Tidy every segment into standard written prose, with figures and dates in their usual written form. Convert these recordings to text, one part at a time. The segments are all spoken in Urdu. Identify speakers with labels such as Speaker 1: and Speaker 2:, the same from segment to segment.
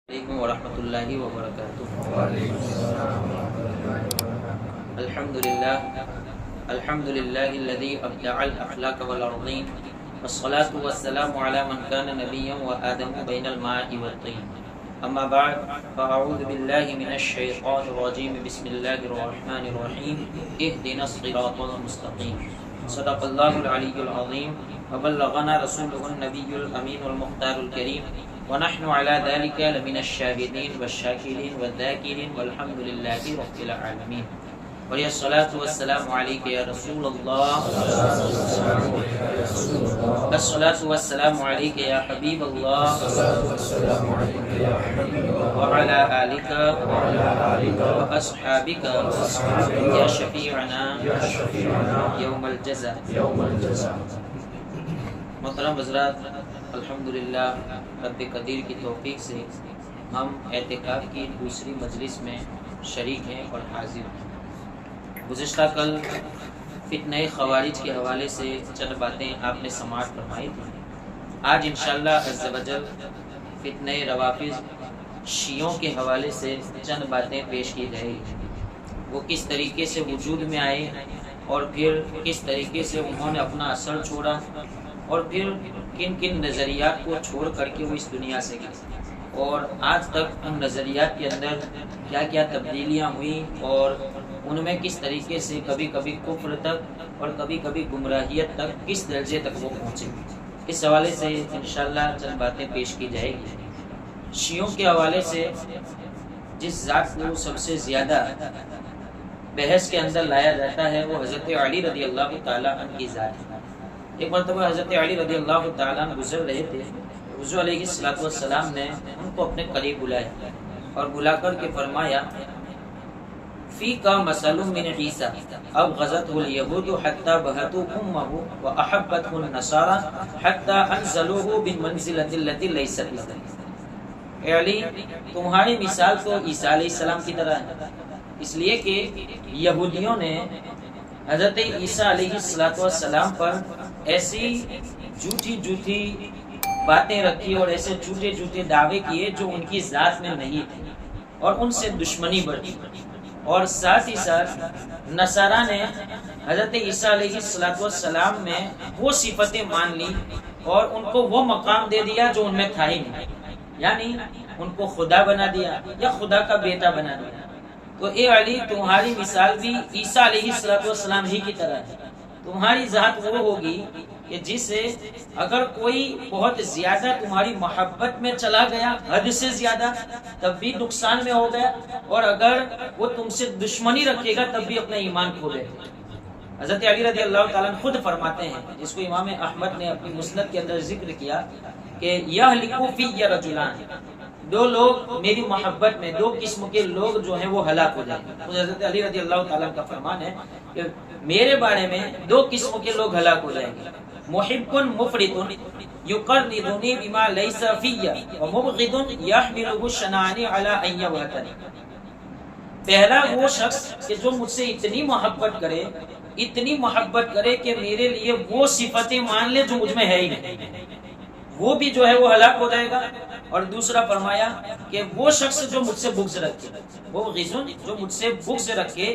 Speaker 1: علیکم ورحمۃ اللہ وبرکاتہ۔ الحمد للہ الذی ابدع الاخلاق والارضین والصلاة والسلام علی من کان نبیا وآدم بین الماء والطین، اما بعد فاعوذ باللہ من الشیطان الرجیم، بسم اللہ الرحمن الرحیم، اہدنا الصراط المستقیم، صدق اللہ العلی العظیم وبلغنا رسولہ النبی الامین المختار الکریم، ونحن على ذلك لمن الشاهدين والشاكرين والذاكرين والحمد لله رب العالمين، وعلى الصلاة والسلام عليك يا رسول الله، الصلاة والسلام عليك يا حبيب الله، وعلى آلك وأصحابك يا شفيعنا يوم الجزاء۔ محترم حضرات، الحمدللہ رب قدیر کی توفیق سے ہم اعتکاف کی دوسری مجلس میں شریک ہیں اور حاضر ہیں۔ گزشتہ کل فتنہ خوارج کے حوالے سے چند باتیں آپ نے سماعت فرمائی تھی۔ آج انشاءاللہ عز و جل فتنہ روافض شیعوں کے حوالے سے چند باتیں پیش کی جائیں گی۔ وہ کس طریقے سے وجود میں آئے اور پھر کس طریقے سے انہوں نے اپنا اثر چھوڑا اور پھر کن کن نظریات کو چھوڑ کر کے وہ اس دنیا سے گئے، اور آج تک ان نظریات کے اندر کیا کیا تبدیلیاں ہوئیں اور ان میں کس طریقے سے کبھی کبھی کفر تک اور کبھی کبھی گمراہیت تک کس درجے تک وہ پہنچے، اس حوالے سے انشاءاللہ چند باتیں پیش کی جائے گی۔ شیعوں کے حوالے سے جس ذات کو سب سے زیادہ بحث کے اندر لایا جاتا ہے وہ حضرت علی رضی اللہ تعالیٰ عنہ کی ذات ہے۔ ایک مرتبہ حضرت علی رضی اللہ تعالیٰ عنہ گزر رہے تھے، حضور علیہ السلام نے ان کو اپنے قریب بلایا اور بلا کر کے فرمایا، فیک مثل من عیسیٰ ابغضته الیہود حتی بہتوا امہ واحبته النصارى حتی انزلوه بالمنزلۃ التي لیست له۔ اے علی، تمہاری مثال تو عیسیٰ علیہ السلام کی طرح ہے، اس لیے کہ یہودیوں نے حضرت عیسیٰ علیہ السلام پر ایسی جھوٹی باتیں رکھی اور ایسے جھوٹے دعوے کیے جو ان کی ذات میں نہیں تھے، اور ان سے دشمنی بڑھی، اور ساتھ ہی ساتھ نصارہ نے حضرت عیسیٰ علیہ السلام میں وہ صفتیں مان لی اور ان کو وہ مقام دے دیا جو ان میں تھا ہی نہیں، یعنی ان کو خدا بنا دیا یا خدا کا بیٹا بنا دیا۔ تو اے علی، تمہاری مثال بھی عیسیٰ علیہ السلام ہی کی طرح ہے۔ تمہاری ذات وہ ہوگی کہ جسے اگر کوئی بہت زیادہ تمہاری محبت میں چلا گیا، حد سے زیادہ، تب بھی نقصان میں ہو گیا، اور اگر وہ تم سے دشمنی رکھے گا تب بھی اپنا ایمان کھو دے گا۔ حضرت علی رضی اللہ تعالیٰ عنہ خود فرماتے ہیں، جس کو امام احمد نے اپنی مسند کے اندر ذکر کیا کہ یہلک فی رجلان، دو لوگ میری محبت میں، دو قسم کے لوگ جو ہیں وہ ہلاک ہو جائیں گے۔ تو حضرت علی رضی اللہ تعالیٰ کا فرمان ہے کہ میرے بارے میں دو قسم کے لوگ ہلاک ہو جائیں گے، محب مفرط یقرنی بما لیس فی ومبغض یحملہ شنعانی علی ان یبغضنی۔ پہلا وہ شخص کہ جو مجھ سے اتنی محبت کرے کہ میرے لیے وہ صفتیں مان لے جو مجھ میں ہے ہی نہیں، وہ بھی جو ہے وہ ہلاک ہو جائے گا۔ اور دوسرا فرمایا کہ وہ شخص جو مجھ سے بغض رکھے، وہ غزن جو مجھ سے بغض رکھے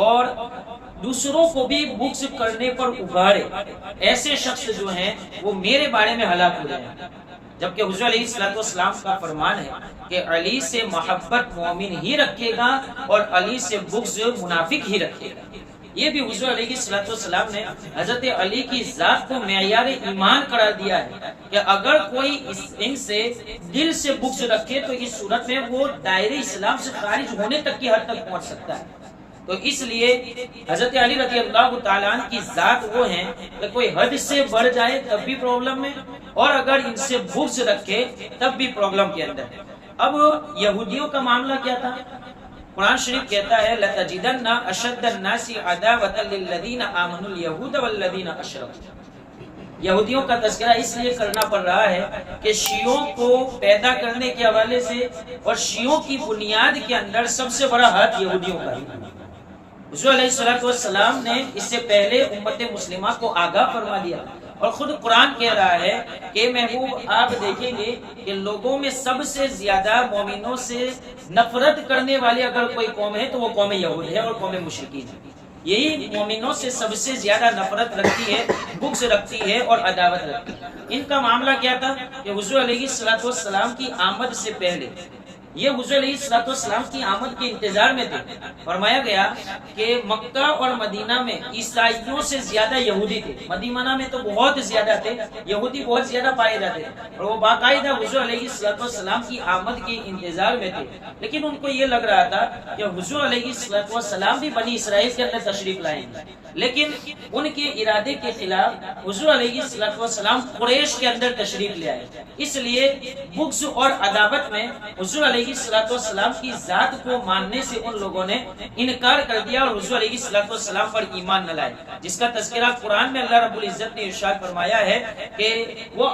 Speaker 1: اور دوسروں کو بھی بغض کرنے پر ابھارے، ایسے شخص جو ہیں وہ میرے بارے میں ہلاک ہو جائیں گے۔ جبکہ حضور علیہ السلام کا فرمان ہے کہ علی سے محبت مومن ہی رکھے گا اور علی سے بغض منافق ہی رکھے گا۔ یہ بھی حضور علیہ السلام نے حضرت علی کی ذات کو معیار ایمان قرار دیا ہے کہ اگر کوئی ان سے دل سے بغض رکھے تو اس صورت میں وہ دائرہ اسلام سے خارج ہونے تک کی حد تک پہنچ سکتا ہے۔ تو اس لیے حضرت علی رضی اللہ تعالیٰ عنہ کی ذات وہ ہیں کہ کوئی حد سے بڑھ جائے تب بھی پرابلم ہے، اور اگر ان سے بغض رکھے تب بھی پرابلم کے اندر ہے۔ اب یہودیوں کا معاملہ کیا تھا؟ قرآن شریف کہتا ہے لَتَجِدَنَّ أَشَدَّ النَّاسِ عَدَاوَةً لِلَّذِينَ آمَنُوا الْيَهُودَ وَالَّذِينَ أَشْرَكُوا۔ یہودیوں کا تذکرہ اس لیے کرنا پڑ رہا ہے کہ شیعوں کو پیدا کرنے کے حوالے سے اور شیعوں کی بنیاد کے اندر سب سے بڑا ہاتھ یہودیوں کا ہے۔ حضور علیہ السلام نے اس سے پہلے امت مسلمہ کو آگاہ فرما دیا اور خود قرآن کہہ رہا ہے کہ محبوب آپ دیکھیں گے کہ لوگوں میں سب سے زیادہ مومنوں سے نفرت کرنے والی اگر کوئی قوم ہے تو وہ قوم یہود ہے اور قوم مشرکین ہے. یہی مومنوں سے سب سے زیادہ نفرت رکھتی ہے، بغض رکھتی ہے اور عداوت رکھتی ہے. ان کا معاملہ کیا تھا کہ حضور علیہ السلام کی آمد سے پہلے یہ حضور علیہ السلام کی آمد کے انتظار میں تھے. فرمایا گیا کہ مکہ اور مدینہ میں عیسائیوں سے زیادہ یہودی تھے. مدینہ میں تو بہت زیادہ تھے، یہودی بہت زیادہ پائے جاتے اور وہ باقاعدہ حضور علیہ السلام کی آمد کے انتظار میں تھے. لیکن ان کو یہ لگ رہا تھا کہ حضور علیہ السلام بھی بنی اسرائیل کے اندر تشریف لائیں گے، لیکن ان کے ارادے کے خلاف حضور علیہ السلام قریش کے اندر تشریف لے آئے. اس لیے بغض اور عداوت میں حضور علیہ السلام کی ذات کو ماننے سے ان لوگوں نے انکار کر دیا اور حضور علیہ السلام پر ایمان نہ لائے، جس کا تذکرہ قرآن میں اللہ رب العزت نے ارشاد فرمایا ہے کہ وہ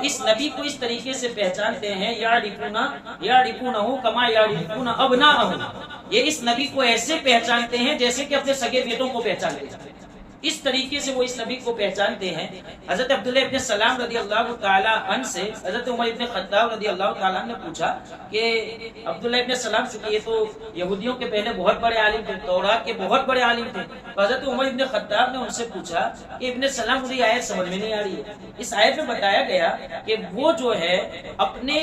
Speaker 1: اس نبی کو اس طریقے سے پہچانتے ہیں یعرفونہ کما یعرفون ابناءہم. یہ اس نبی کو ایسے پہچانتے ہیں جیسے کہ اپنے سگے بیٹوں کو پہچانتے ہیں. اس طریقے سے وہ اس نبی کو پہچانتے ہیں. حضرت عبداللہ ابن سلام رضی اللہ تعالی عنہ سے حضرت عمر ابن خطاب رضی اللہ تعالی عنہ نے پوچھا کہ عبداللہ ابن سلام چونکہ یہ تو یہودیوں کے پہلے بہت بڑے عالم تھے، تورات کے بہت بڑے عالم تھے، حضرت عمر ابن خطاب نے ان سے پوچھا کہ ابن سلام مجھے آیت سمجھ میں نہیں آ رہی ہے. اس آیت میں بتایا گیا کہ وہ جو ہے اپنے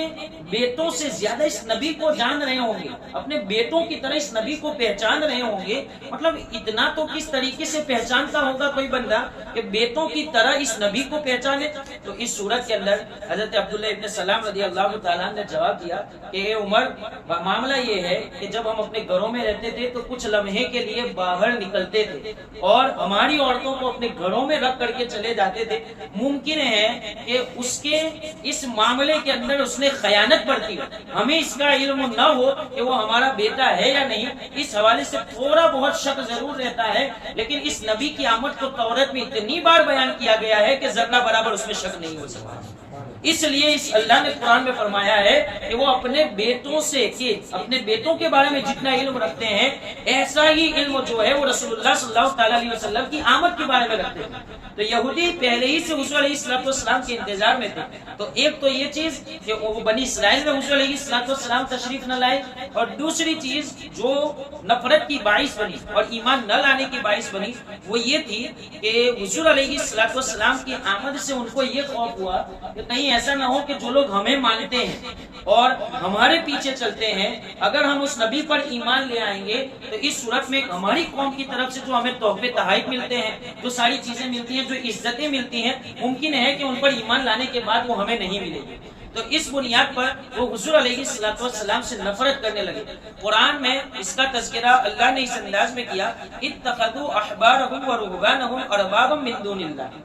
Speaker 1: بیٹوں سے زیادہ اس نبی کو جان رہے ہوں گے، اپنے بیٹوں کی طرح اس نبی کو پہچان رہے ہوں گے. مطلب اتنا تو کس طریقے سے پہچانتا ہوگا کوئی بندہ کہ بیٹوں کی طرح اس نبی کو پہچانے. تو اس صورت کے اندر حضرت عبداللہ ابن سلام رضی اللہ تعالیٰ نے جواب دیا کہ اے عمر، معاملہ یہ ہے کہ جب ہم اپنے گھروں میں رہتے تھے تو کچھ لمحے کے لیے باہر نکلتے تھے اور ہماری عورتوں کو اپنے گھروں میں رکھ کر کے چلے جاتے تھے. ممکن ہے کہ اس کے اس معاملے کے اندر اس نے خیانت برتی ہو، ہمیں اس کا علم نہ ہو کہ وہ ہمارا بیٹا ہے یا نہیں. اس حوالے سے تھوڑا بہت شک ضرور رہتا ہے، لیکن اس نبی کی آمد کو تورات میں اتنی بار بیان کیا گیا ہے کہ ذرہ برابر اس میں شک نہیں ہو سکتا. اس لیے اس اللہ نے قرآن میں فرمایا ہے کہ وہ اپنے بیٹوں سے اپنے بیٹوں کے بارے میں جتنا علم رکھتے ہیں ایسا ہی علم جو ہے وہ رسول اللہ صلی اللہ تعالی علیہ وسلم کی آمد کے بارے میں رکھتے ہیں. تو یہودی پہلے ہی سے حضور علیہ السلام کے انتظار میں تھے. تو ایک تو یہ چیز کہ وہ بنی اسرائیل میں حضور علیہ السلام تشریف نہ لائے، اور دوسری چیز جو نفرت کی باعث بنی اور ایمان نہ لانے کی باعث بنی وہ یہ تھی کہ حضور علیہ السلام کی آمد سے ان کو یہ خوف ہوا کہ کہیں ایسا نہ ہو کہ جو لوگ ہمیں مانتے ہیں اور ہمارے پیچھے چلتے ہیں، اگر ہم اس نبی پر ایمان لے آئیں گے تو اس صورت میں ہماری قوم کی طرف سے جو ہمیں تحفے تحائف ملتے ہیں، جو ساری چیزیں ملتی ہیں، جو عزتیں ملتی ہیں، ممکن ہے کہ ان پر ایمان لانے کے بعد وہ ہمیں نہیں ملے گی. تو اس بنیاد پر وہ حضور علیہ السلام سے نفرت کرنے لگے. قرآن میں اس کا تذکرہ اللہ نے اس انداز میں کیا، اتخذوا احبارهم ورهبانهم اربابا من دون اللہ.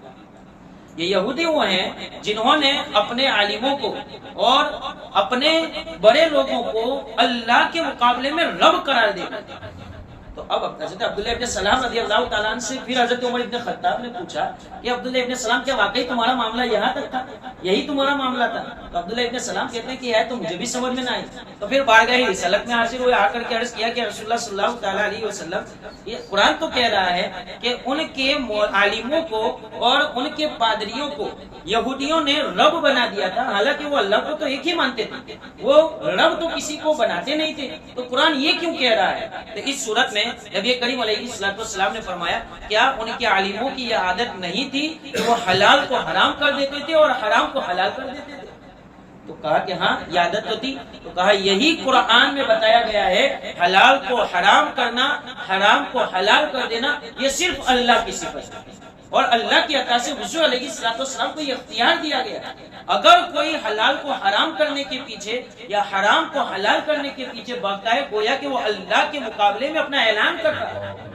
Speaker 1: یہ یہودی وہ ہیں جنہوں نے اپنے عالموں کو اور اپنے بڑے لوگوں کو اللہ کے مقابلے میں رب قرار دیا. تو اب حضرت عبداللہ ابن سلام رضی اللہ تعالیٰ عنہ سے پھر حضرت عمر ابن خطاب نے پوچھا کہ عبداللہ ابن سلام کیا واقعی تمہارا معاملہ یہاں تک تھا، یہی تمہارا معاملہ تھا؟ تو عبداللہ ابن سلام کہتے ہیں کہ ہے تو مجھے بھی سمجھ میں نہ آئی. تو پھر بارگاہ رسالت میں حاضر ہوئے، آ کر کے عرض کیا کہ رسول اللہ صلی اللہ تعالیٰ علیہ وسلم، یہ قرآن تو کہہ رہا ہے کہ ان کے عالموں کو اور ان کے پادریوں کو یہودیوں نے رب بنا دیا تھا، حالانکہ وہ اللہ کو تو ایک ہی مانتے تھے، وہ رب تو کسی کو بناتے نہیں تھے. تو قرآن یہ کیوں کہہ رہا ہے؟ تو اس صورت میں نبی کریم علیہ السلام نے فرمایا کیا ان کے عالموں کی یہ عادت نہیں تھی کہ وہ حلال کو حرام کر دیتے تھے اور حرام کو حلال کر دیتے تھے؟ تو کہا کہ ہاں یہ عادت تو تھی. تو کہا یہی قرآن میں بتایا گیا ہے، حلال کو حرام کرنا، حرام کو حلال کر دینا یہ صرف اللہ کی صفت ہے، اور اللہ کی عطا سے حضور علیہ السلام کو یہ اختیار دیا گیا. اگر کوئی حلال کو حرام کرنے کے پیچھے یا حرام کو حلال کرنے کے پیچھے بھاگتا ہے، گویا کہ وہ اللہ کے مقابلے میں اپنا اعلان کر رہا ہے.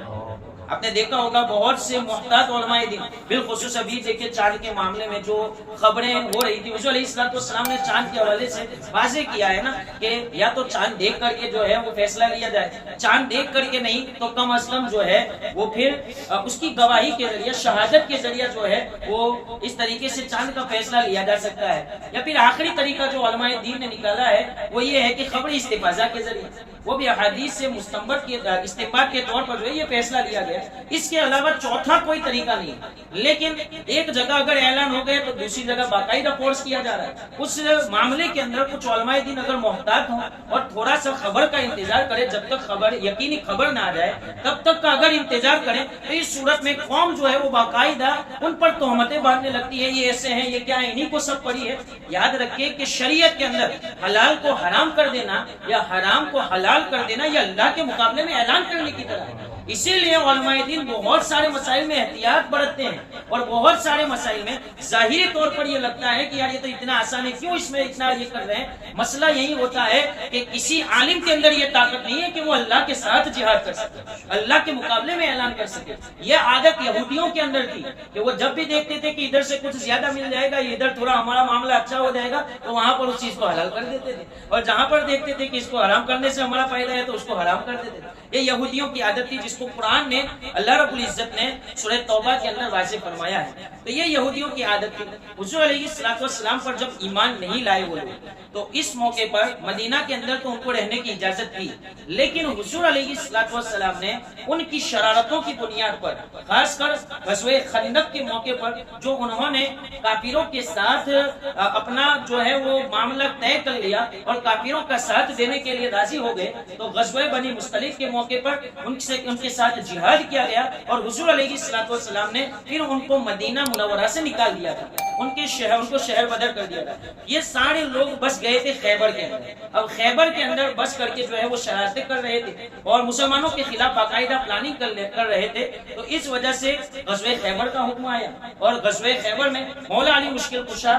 Speaker 1: آپ نے دیکھا ہوگا بہت سے محتاط علماء دین، بالخصوص ابھی دیکھیں چاند کے معاملے میں جو خبریں ہو رہی تھی، حضور علیہ السلام نے چاند کے حوالے سے واضح کیا ہے نا کہ یا تو چاند دیکھ کر کے جو ہے وہ فیصلہ لیا جائے، چاند دیکھ کر کے نہیں تو کم از کم جو ہے وہ پھر اس کی گواہی کے ذریعے، شہادت کے ذریعے جو ہے وہ اس طریقے سے چاند کا فیصلہ لیا جا سکتا ہے. یا پھر آخری طریقہ جو علماء دین نے نکالا ہے وہ یہ ہے کہ خبری استفاضہ کے ذریعے. وہ بھی احادیث سے مستنبط کے استنباط کے طور پر جو ہے یہ فیصلہ لیا گیا. اس کے علاوہ چوتھا کوئی طریقہ نہیں. لیکن ایک جگہ اگر اعلان ہو گئے تو دوسری جگہ باقاعدہ فورس کیا جا رہا ہے. اس معاملے کے اندر کچھ علماء دین اگر محتاط ہوں اور تھوڑا سا خبر کا انتظار کرے, جب تک خبر یقینی خبر نہ آ جائے تب تک کا اگر انتظار کریں تو اس صورت میں قوم جو ہے وہ باقاعدہ ان پر تہمتیں باندھنے لگتی ہے, یہ ایسے ہیں, یہ کیا ہے, انہی کو سب پڑی ہے. یاد رکھیے کہ شریعت کے اندر حلال کو حرام کر دینا یا حرام کو حلال کر دینا یہ اللہ کے مقابلے میں اعلان کرنے کی طرح ہے. اسی لیے علماء دین بہت سارے مسائل میں احتیاط برتتے ہیں اور بہت سارے مسائل میں ظاہری طور پر یہ لگتا ہے کہ یار یہ تو اتنا آسان ہے, کیوں اس میں اتنا یہ کر رہے ہیں. مسئلہ یہی ہوتا ہے کہ کسی عالم کے اندر یہ طاقت نہیں ہے کہ وہ اللہ کے ساتھ جہاد کر سکے, اللہ کے مقابلے میں اعلان کر سکے. یہ عادت یہودیوں کے اندر تھی کہ وہ جب بھی دیکھتے تھے کہ ادھر سے کچھ زیادہ مل جائے گا, ادھر تھوڑا ہمارا معاملہ اچھا ہو جائے گا, تو وہاں پر اس چیز کو حلال کر دیتے تھے, اور جہاں پر دیکھتے تھے کہ اس کو حرام کرنے سے ہمارا فائدہ ہے تو اس کو حرام کر دیتے تھے. یہ یہودیوں کی عادت تھی جس کو قرآن نے, اللہ رب العزت نے سورہ توبہ کے اندر واضح فرمایا ہے. تو یہ یہودیوں کی عادت تھی. حضور علیہ السلام پر جب ایمان نہیں لائے وہ لوگ, تو اس موقع پر مدینہ کے اندر تو ان کو رہنے کی اجازت تھی, لیکن حضور علیہ السلام نے ان کی شرارتوں کی بنیاد پر, خاص کر غزوہ خندق کے موقع پر جو انہوں نے کافروں کے ساتھ اپنا جو ہے وہ معاملہ طے کر لیا اور کافروں کا ساتھ دینے کے لیے راضی ہو گئے, تو غزوہ بنی مستلق کے موقع پر ان کے ساتھ جہاد کیا گیا اور حضور علیہ السلام نے پھر ان کو مدینہ منورہ سے نکال دیا تھا, ان کو شہر بدر کر دیا تھا. یہ سارے لوگ بس گئے تھے خیبر کے اندر. اب خیبر کے اندر بس کر کے جو ہے وہ شرارتیں کر رہے تھے اور مسلمانوں کے خلاف باقاعدہ پلاننگ کر رہے تھے. تو اس وجہ سے غزوہ خیبر کا حکم آیا اور غزوہ خیبر میں مولا علی مشکل کشا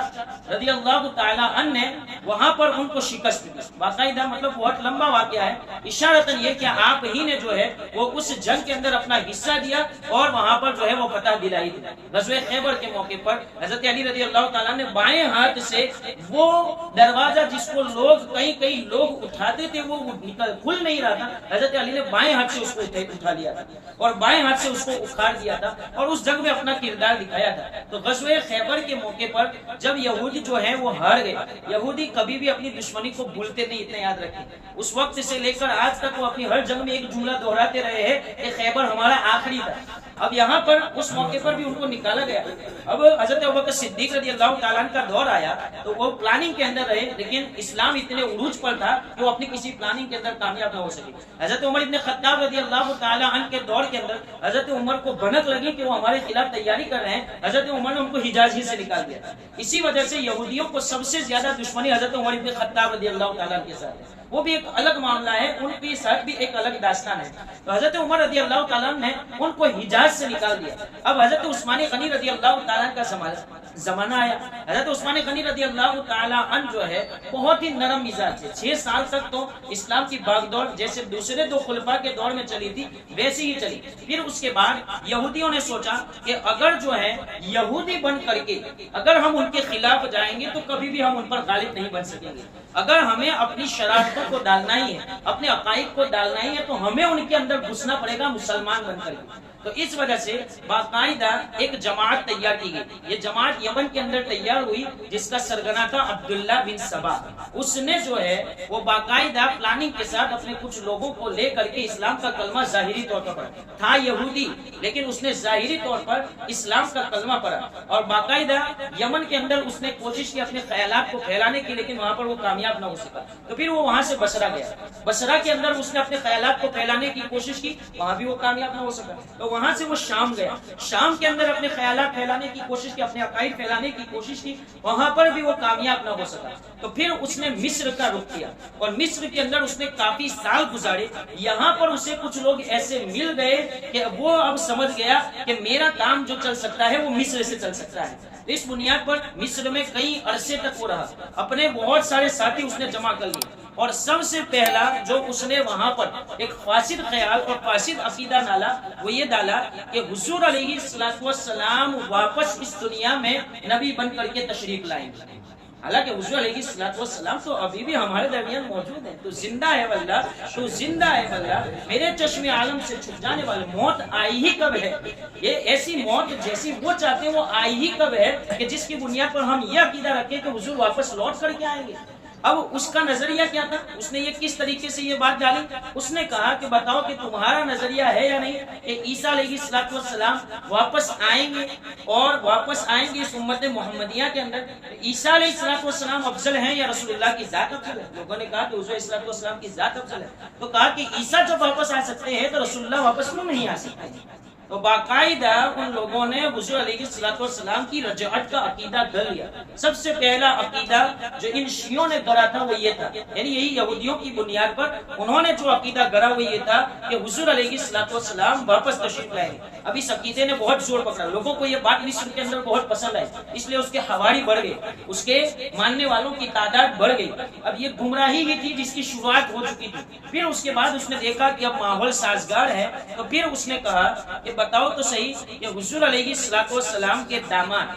Speaker 1: رضی اللہ تعالی عنہ نے وہاں پر ان کو شکست دی. باقاعدہ مطلب بہت لمبا واقعہ ہے, اشارتاً یہ کہ آپ ہی نے جو ہے وہ اس جنگ کے اندر اپنا حصہ دیا اور وہاں پر جو ہے وہ فتح دلائی تھی. غزوہ خیبر کے موقع پر حضرت علی رضی اللہ تعالیٰ نے بائیں ہاتھ سے وہ دروازہ جس کو کئی لوگ اٹھاتے تھے وہ کھل نہیں رہا تھا, حضرت علی نے بائیں ہاتھ سے اس کو اٹھا لیا تھا اور بائیں ہاتھ سے اس کو اکھاڑ دیا تھا اور اس جنگ میں اپنا کردار دکھایا تھا. تو غزوہ خیبر کے موقع پر جب یہودی جو ہیں وہ ہار گئے, یہودی کبھی بھی اپنی دشمنی کو بھولتے نہیں, اتنا یاد رکھیں. اس وقت سے لے کر آج تک وہ اپنی ہر جنگ میں ایک جملہ دہراتے رہے ہیں کہ خیبر ہمارا آخری تھا. اب یہاں پر اس موقع پر بھی ان کو نکالا گیا. اب حضرت ابوبکر صدیق رضی اللہ تعالیٰ عنہ کا دور آیا تو وہ پلاننگ کے اندر رہے, لیکن اسلام اتنے عروج پر تھا کہ وہ اپنی کسی پلاننگ کے اندر کامیاب نہ ہو سکے. حضرت عمر ابن خطاب رضی اللہ تعالیٰ عنہ کے دور کے اندر حضرت عمر کو بھنک لگی کہ وہ ہمارے خلاف تیاری کر رہے ہیں, حضرت عمر نے ان کو حجاز ہی سے نکال دیا. اسی وجہ سے یہودیوں کو سب سے زیادہ دشمنی حضرت عمر ابن خطاب رضی اللہ تعالیٰ عنہ کے ساتھ ہے. وہ بھی ایک الگ معاملہ ہے, ان کے ساتھ بھی ایک الگ داستان ہے. تو حضرت عمر رضی اللہ تعالیٰ نے ان کو حجاز سے نکال دیا. اب حضرت عثمان غنی رضی اللہ تعالیٰ کا زمانہ آیا. حضرت عثمان غنی رضی اللہ تعالیٰ عنہ جو ہے بہت ہی نرم مزاج ہے. 6 سال تک تو اسلام کی باغ دوڑ جیسے دوسرے 2 خلفاء کے دور میں چلی تھی ویسی ہی چلی. پھر اس کے بعد یہودیوں نے سوچا کہ اگر جو ہے یہودی بن کر کے اگر ہم ان کے خلاف جائیں گے تو کبھی بھی ہم ان پر غالب نہیں بن سکیں گے. اگر ہمیں اپنی شرارتوں کو ڈالنا ہی ہے, اپنے عقائد کو ڈالنا ہی ہے, تو ہمیں ان کے اندر گھسنا پڑے گا مسلمان بن کر کے. تو اس وجہ سے باقاعدہ ایک جماعت تیار کی گئی. یہ جماعت یمن کے اندر تیار ہوئی جس کا سرگنا تھا عبداللہ بن سبا. اس نے جو ہے وہ باقاعدہ پلاننگ کے ساتھ اپنے کچھ لوگوں کو لے کر کے اسلام کا کلمہ ظاہری طور پر تھا یہودی, لیکن اس نے ظاہری طور پر اسلام کا کلمہ پڑھا اور باقاعدہ یمن کے اندر اس نے کوشش کی اپنے خیالات کو پھیلانے کی, لیکن وہاں پر وہ کامیاب نہ ہو سکا. تو پھر وہ وہاں سے بصرہ گیا. بصرہ کے اندر اس نے اپنے خیالات کو پھیلانے کی کوشش کی, وہاں بھی وہ کامیاب نہ ہو سکا. تو وہاں سے وہ شام گیا. شام کے اندر اپنے خیالات پھیلانے کی کوشش کی, اپنے عقائد پھیلانے کی کوشش کی, وہاں پر بھی وہ کامیاب نہ ہو سکا. تو پھر اس نے مصر کا رخ کیا اور مصر کے اندر اس نے کافی سال گزارے. یہاں پر اسے کچھ لوگ ایسے مل گئے کہ وہ اب سمجھ گیا کہ میرا کام جو چل سکتا ہے وہ مصر سے چل سکتا ہے. اس بنیاد پر مصر میں کئی عرصے تک وہ رہا. اپنے بہت سارے ساتھی اس نے جمع کر لیے اور سب سے پہلا جو اس نے وہاں پر ایک فاسد خیال اور فاسد عقیدہ ڈالا وہ یہ ڈالا کہ حضور علیہ السلام واپس اس دنیا میں نبی بن کر کے تشریف لائیں گے. حالانکہ حضور علیہ السلام تو ابھی بھی ہمارے درمیان موجود ہیں. تو زندہ ہے واللہ, تو زندہ ہے واللہ, میرے چشم عالم سے چھپ جانے والے. موت آئی ہی کب ہے؟ یہ ایسی موت جیسی وہ چاہتے ہیں وہ آئی ہی کب ہے کہ جس کی بنیاد پر ہم یہ عقیدہ رکھیں کہ حضور واپس لوٹ کر کے آئیں گے. اب اس کا نظریہ کیا تھا، اس نے یہ کس طریقے سے یہ بات ڈالی، اس نے کہا کہ بتاؤ کہ تمہارا نظریہ ہے یا نہیں کہ عیسیٰ علیہ السلام واپس آئیں گے اور واپس آئیں گے اس امت محمدیہ کے اندر، عیسیٰ علیہ السلام افضل ہیں یا رسول اللہ کی ذات افضل ہے؟ لوگوں نے کہا کہ حضور علیہ السلام کی ذات افضل ہے، تو کہا کہ عیسیٰ جب واپس آ سکتے ہیں تو رسول اللہ واپس کیوں نہیں آ سکتے؟ تو باقاعدہ ان لوگوں نے حضور علیہ السلام کی رجعت کا عقیدہ گھڑ لیا۔ سب سے پہلا عقیدہ جو ان شیعوں نے گڑا تھا وہ یہ تھا، یعنی یہی یہودیوں کی بنیاد پر انہوں نے جو عقیدہ گڑا وہ یہ تھا کہ حضور علیہ السلام واپس تشریف لائیں گے۔ اب اس عقیدے نے بہت زور پکڑا، لوگوں کو یہ بات مصر کے اندر بہت پسند آئی، اس لیے اس کے حواری بڑھ گئے، اس کے ماننے والوں کی تعداد بڑھ گئی۔ اب یہ گمراہی ہی تھی جس کی شروعات ہو چکی تھی۔ پھر اس کے بعد اس نے دیکھا کہ اب ماحول سازگار ہے، تو پھر اس نے کہا کہ بتاؤ تو صحیح کہ حضور علیہ السلام کے داماد